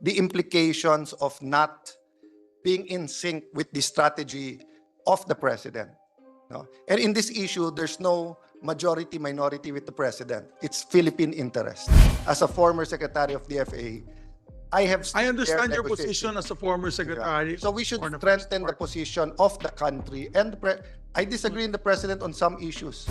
the implications of not being in sync with the strategy of the president. No? And in this issue, there's no majority minority with the president. It's Philippine interest. As a former secretary of the FA, I understand your position as a former secretary. So we should strengthen the position of the country. And I disagree with the president on some issues.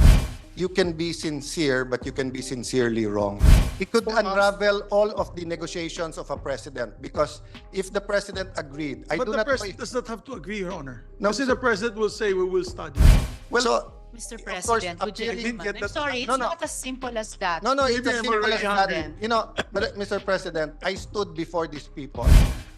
You can be sincere, but you can be sincerely wrong. It could unravel all of the negotiations of a president, because if the president agreed, But the president does not have to agree, Your Honor. No, Kasi the president will say we will study. Well, So, Mr. of course, President, would you I didn't get I'm that. sorry, it's No, no. not as simple as that. no, it's Maybe as I'm simple as already that. hungry. You know, but Mr. President, I stood before these people.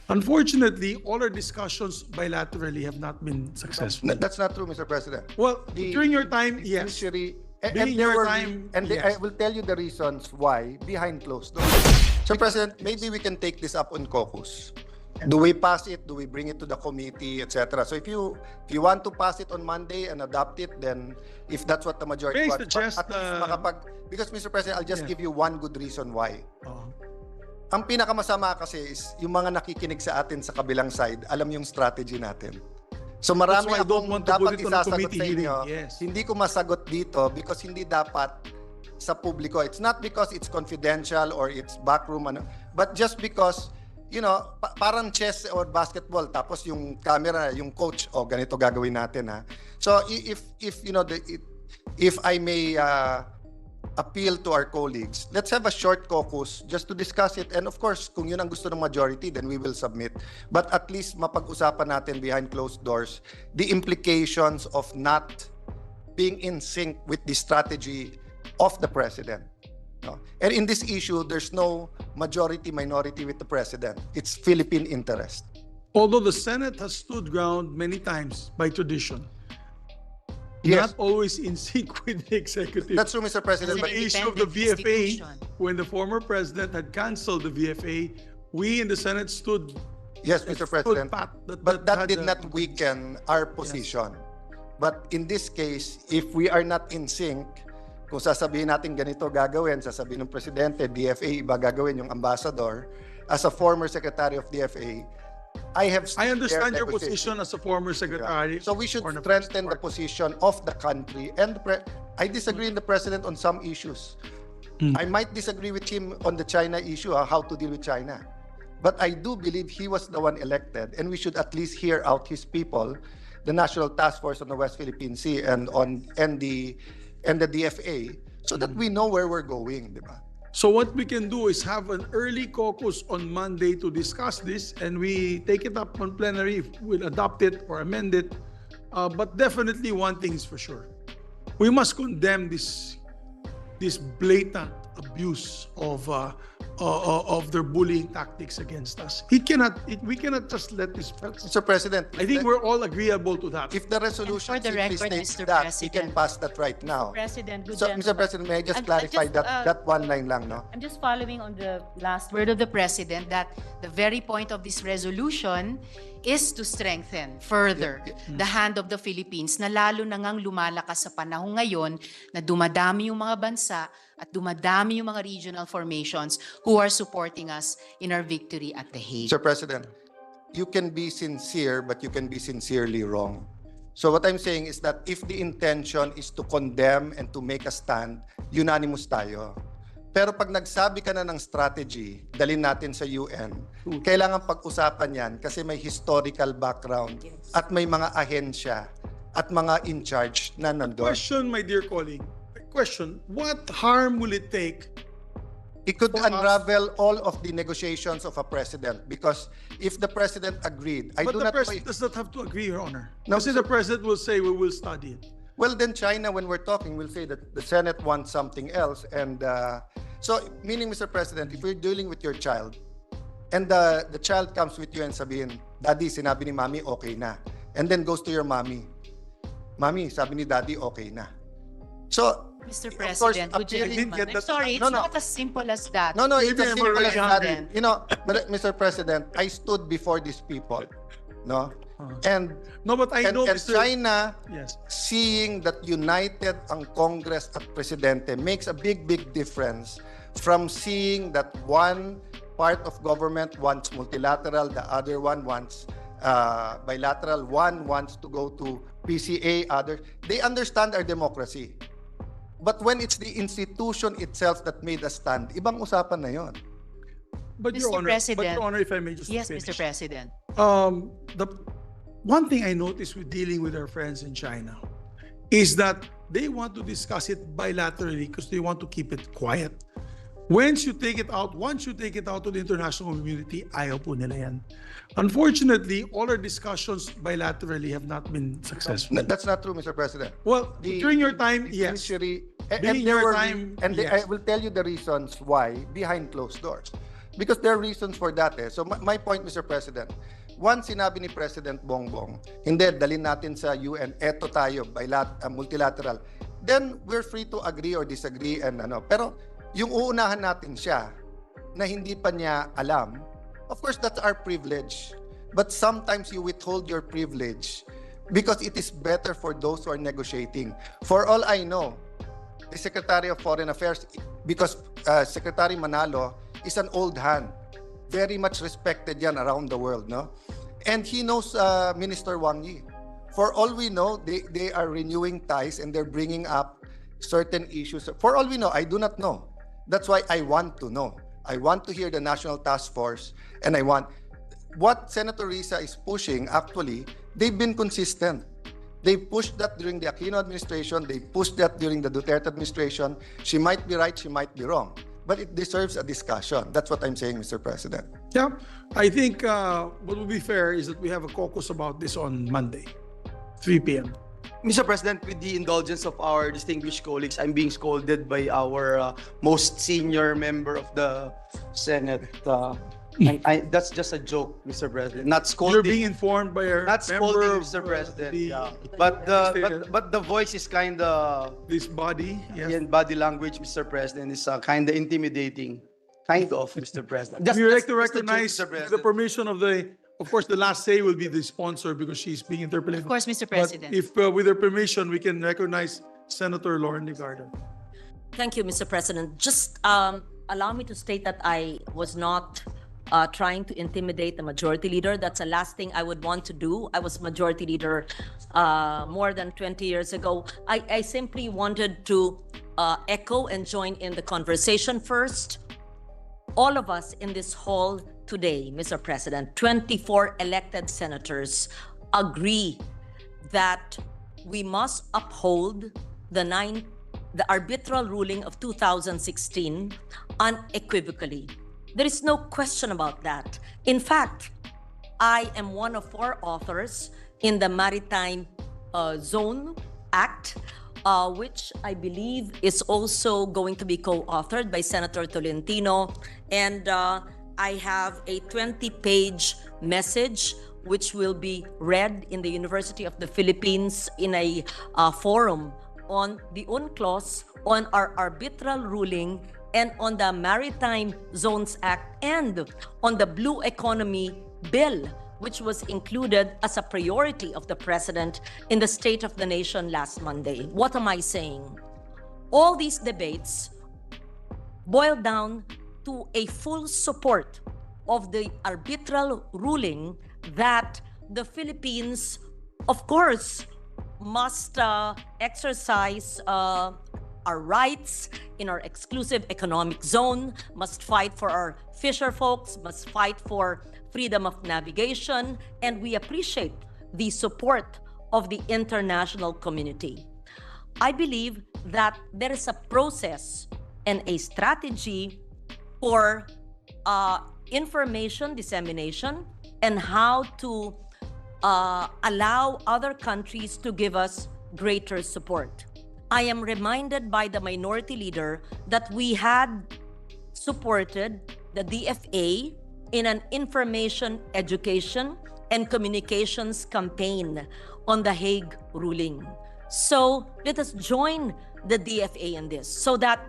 Unfortunately, all our discussions bilaterally have not been successful. That's not true, Mr. President. Well, The- during your time, yes. Judiciary, During there your were, time, and I yes. will tell you the reasons why behind closed doors. Sir President, maybe we can take this up on caucus. Do we pass it? Do we bring it to the committee, etc.? So if you want to pass it on Monday and adopt it, then if that's what the majority May I wants, suggest, at least because Mr. President, I'll just Yeah. give you one good reason why. Oh. Ang pinakamasama kasi is yung mga nakikinig sa atin sa kabilang side, alam yung strategy natin. So marami That's why I don't akong want to put dapat it on a isasagot committee sa inyo. hearing. Yes. Hindi ko masagot dito because hindi dapat sa publiko. It's not because it's confidential or it's backroom, but just because, you know, parang chess or basketball, tapos yung camera, yung coach, ganito gagawin natin, ha. So if you know, if I may appeal to our colleagues, let's have a short caucus just to discuss it. And of course, kung yun ang gusto ng majority, then we will submit. But at least mapag-usapan natin behind closed doors the implications of not being in sync with the strategy of the president. No? And in this issue, there's no majority minority with the president. It's Philippine interest. Although the Senate has stood ground many times by tradition, Yes. not always in sync with the executive. That's true, Mr. President. The But issue of the independent VFA, institution. when the former president had canceled the VFA, we in the Senate stood yes, Mr. President. pat But that had did the- not weaken our position. But in this case, if we are not in sync, kung sasabihin natin ganito gagawin, sasabihin ng Presidente, DFA, iba gagawin yung ambassador, as a former Secretary of DFA, I understand your position as a former secretary. So we should or an strengthen the party. position of the country. And I disagree with the President on some issues. I might disagree with him on the China issue, how to deal with China. But I do believe he was the one elected, and we should at least hear out his people, the National Task Force on the West Philippine Sea and the DFA, so that we know where we're going, di ba? So what we can do is have an early caucus on Monday to discuss this, and we take it up on plenary. We'll adopt it or amend it. But definitely one thing is for sure. We must condemn this blatant abuse of their bullying tactics against us. We cannot just let this pass. Mr. President, I think we're all agreeable to that. if the resolution And for the simply record, states Mr. that, we can President. pass that right now. President, good So, gentlemen. Mr. President, may I just And clarify just, that one line lang, no? I'm just following on the last Word of the President that the very point of this resolution is to strengthen further the hand of the Philippines na lalo na ngang lumalakas sa panahon ngayon na dumadami yung mga bansa at dumadami yung mga regional formations who are supporting us in our victory at The Hague. Mr. President, you can be sincere, but you can be sincerely wrong. So what I'm saying is that if the intention is to condemn and to make a stand, unanimous tayo. Pero pag nagsabi ka na ng strategy, dalhin natin sa UN, kailangan pag-usapan yan kasi may historical background at may mga ahensya at mga in charge na nandun. Question, my dear colleague. Question, what harm will it take? It could For us- unravel all of the negotiations of a president, because if the president agreed, I But do the not president does not have to agree, Your Honor. No, Kasi sir. the president will say we will study it. Well, then China, when we're talking, will say that the Senate wants something else. And so, meaning, Mr. President, if we're dealing with your child, and the child comes with you and sabihin, Daddy, sinabi ni Mommy, okay na. And then goes to your mommy, Mommy, sabi ni Daddy, okay na. So, Mr. of course, President, would you appealing- didn't get I'm that- sorry, it's No, no. not as simple as that. No, it's Maybe as I'm simple as already that. hungry. You know, but Mr. President, I stood before these people, no? And No, but I know, and Mr. China, Yes. seeing that united ang Congress at Presidente makes a big difference from seeing that one part of government wants multilateral, the other one wants bilateral, one wants to go to PCA, other. They understand our democracy. But when it's the institution itself that made us stand, ibang usapan na yon. But Mr. President. Your Honor, if I may just Yes, finish. Mr. President. The one thing I noticed with dealing with our friends in China is that they want to discuss it bilaterally because they want to keep it quiet. Once you take it out to the international community, ayaw po nila yan. Unfortunately, all our discussions bilaterally have not been successful. That's not true, Mr. President. Well, during your time, the yes. judiciary- and During there your were- time, and yes. I will tell you the reasons why behind closed doors. Because there are reasons for that. So my point, Mr. President, once sinabi ni President Bongbong, hindi, dalhin natin sa UN, eto tayo, multilateral, then we're free to agree or disagree and ano. Pero yung uunahan natin siya na hindi pa niya alam, of course, that's our privilege. But sometimes you withhold your privilege because it is better for those who are negotiating. For all I know, the Secretary of Foreign Affairs, because Secretary Manalo is an old hand, very much respected yan around the world, no? And he knows Minister Wang Yi. For all we know, they are renewing ties and they're bringing up certain issues. For all we know, I do not know. That's why I want to know. I want to hear the National Task Force, and I want what Senator Risa is pushing. Actually, they've been consistent. They pushed that during the Aquino administration. They pushed that during the Duterte administration. She might be right, she might be wrong, but it deserves a discussion. That's what I'm saying, Mr. President. Yeah, I think what would be fair is that we have a caucus about this on Monday, 3 p.m. Mr. President, with the indulgence of our distinguished colleagues, I'm being scolded by our most senior member of the Senate. That's just a joke, Mr. President. Not scolding. You're being informed by our Not member scolding, of, Mr. President. the- Yeah. But the voice is kind of this body. Yes. in body language, Mr. President, is kind of intimidating. Kind of, Mr. President. We would like to just a joke, recognize Mr. with the President. permission of course, the last say will be the sponsor because she's being interpolated. Of course, Mr. But President. if with her permission, we can recognize Senator Lauren Legarda. Thank you, Mr. President. Just allow me to state that I was not trying to intimidate the majority leader. That's the last thing I would want to do. I was majority leader more than 20 years ago. I simply wanted to echo and join in the conversation first. All of us in this hall today, Mr. President, 24 elected senators agree that we must uphold the arbitral ruling of 2016 unequivocally. There is no question about that. In fact, I am one of 4 authors in the Maritime Zone Act, which I believe is also going to be co-authored by Senator Tolentino. And I have a 20-page message which will be read in the University of the Philippines in a forum on the UNCLOS, on our arbitral ruling, and on the Maritime Zones Act, and on the Blue Economy Bill, which was included as a priority of the President in the State of the Nation last Monday. What am I saying? All these debates boil down to a full support of the arbitral ruling that the Philippines, of course, must exercise our rights in our exclusive economic zone, must fight for our fisher folks, must fight for freedom of navigation, and we appreciate the support of the international community. I believe that there is a process and a strategy for information dissemination and how to allow other countries to give us greater support. I am reminded by the minority leader that we had supported the DFA in an information, education, and communications campaign on the Hague ruling. So let us join the DFA in this so that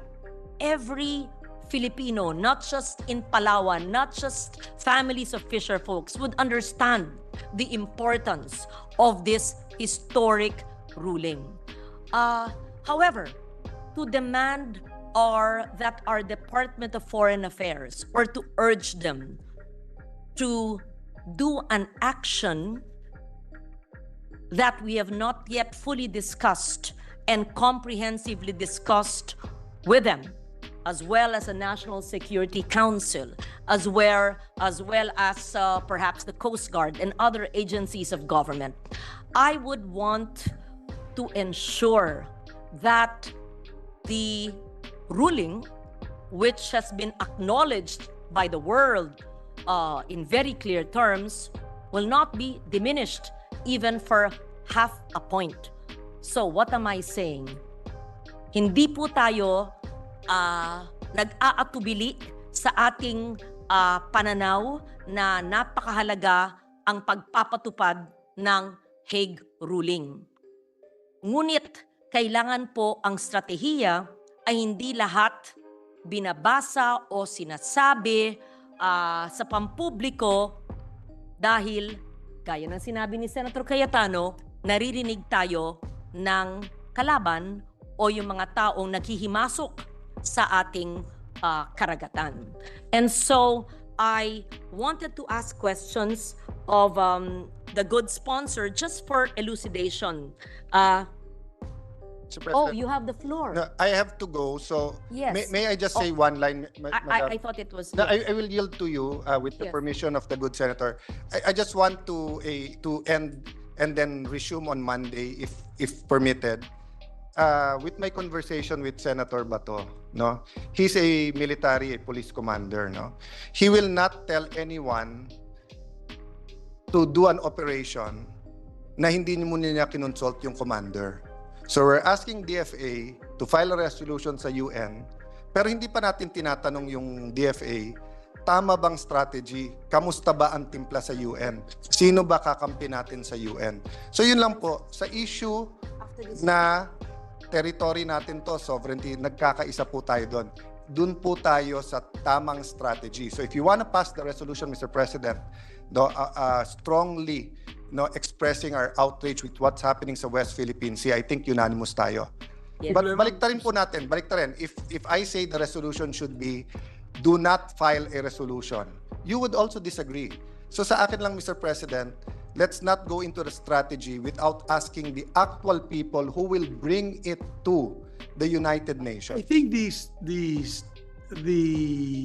every Filipino, not just in Palawan, not just families of fisher folks, would understand the importance of this historic ruling. However, to demand or that our Department of Foreign Affairs were to urge them to do an action that we have not yet fully discussed and comprehensively discussed with them, as well as the National Security Council, as well as perhaps the Coast Guard and other agencies of government. I would want to ensure that the ruling, which has been acknowledged by the world in very clear terms, will not be diminished even for half a point. So what am I saying? Hindi po tayo nag-aatubili sa ating pananaw na napakahalaga ang pagpapatupad ng Hague ruling. Ngunit kailangan po ang stratehiya ay hindi lahat binabasa o sinasabi sa pampubliko dahil, gaya ng sinabi ni Senator Cayetano, naririnig tayo ng kalaban o yung mga taong naghihimasok sa ating karagatan. And so, I wanted to ask questions of the good sponsor just for elucidation. Mr. Oh, President, you have the floor. no, I have to go, so Yes. may I just say one line, Madam? I thought it was... No, I will yield to you with the Yes. permission of the good senator. I just want to end and then resume on Monday, if permitted, with my conversation with Senator Bato. No, he's a military, a police commander. No, he will not tell anyone to do an operation na hindi muna niya kinonsult yung commander. So we're asking DFA to file a resolution sa UN, pero hindi pa natin tinatanong yung DFA, tama bang strategy? Kamusta ba ang timpla sa UN? Sino ba kakampi natin sa UN? So yun lang po, sa issue na territory natin to, sovereignty, nagkakaisa po tayo doon. Doon po tayo sa tamang strategy. So if you want to pass the resolution, Mr. President, strongly expressing our outrage with what's happening sa West Philippine Sea, I think unanimous tayo. Yes. But baliktarin po natin, baliktarin. If I say the resolution should be, do not file a resolution, you would also disagree. So sa akin lang, Mr. President, let's not go into the strategy without asking the actual people who will bring it to the United I Nations. think the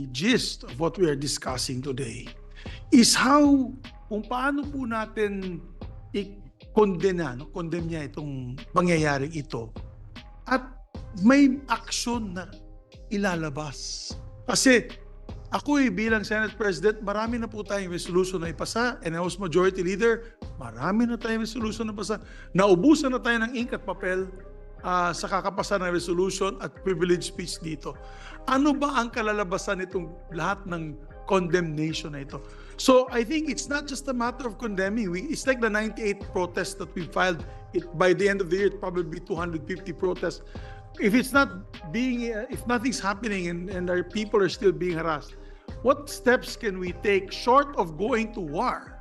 gist of what we are discussing today is how, kung paano po natin condemn niya itong pangyayaring ito at may aksyon na ilalabas. Kasi ako bilang Senate President, marami na po tayong resolution na ipasa, and I was Majority Leader, marami na tayong resolution na ipasa. Naubusan na tayo ng ink at papel sa kakapasa ng resolution at privilege speech dito. Ano ba ang kalalabasan nitong lahat ng condemnation na ito? So I think it's not just a matter of condemning. It's like the 98 protests that we filed. By the end of the year, it probably be 250 protests. If it's not being, if nothing's happening and our people are still being harassed, what steps can we take short of going to war?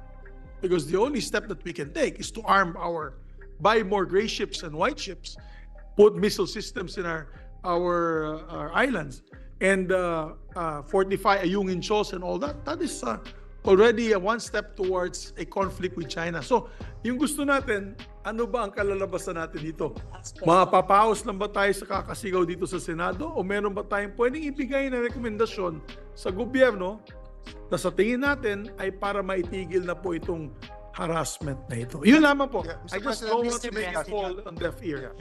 Because the only step that we can take is to buy more gray ships and white ships, put missile systems in our islands, and fortify Ayungin Shoals and all that. That is already one step towards a conflict with China. So, yung gusto natin, ano ba ang kalalabasan natin dito? Mapapaos lang ba tayo sa kakasigaw dito sa Senado? O meron ba tayong pwedeng ibigay na rekomendasyon sa gobyerno na sa tingin natin ay para maitigil na po itong harassment na ito? Yun lamang po. Yeah, Mr. I just President, don't want Mr. to make it President. fall on deaf ear.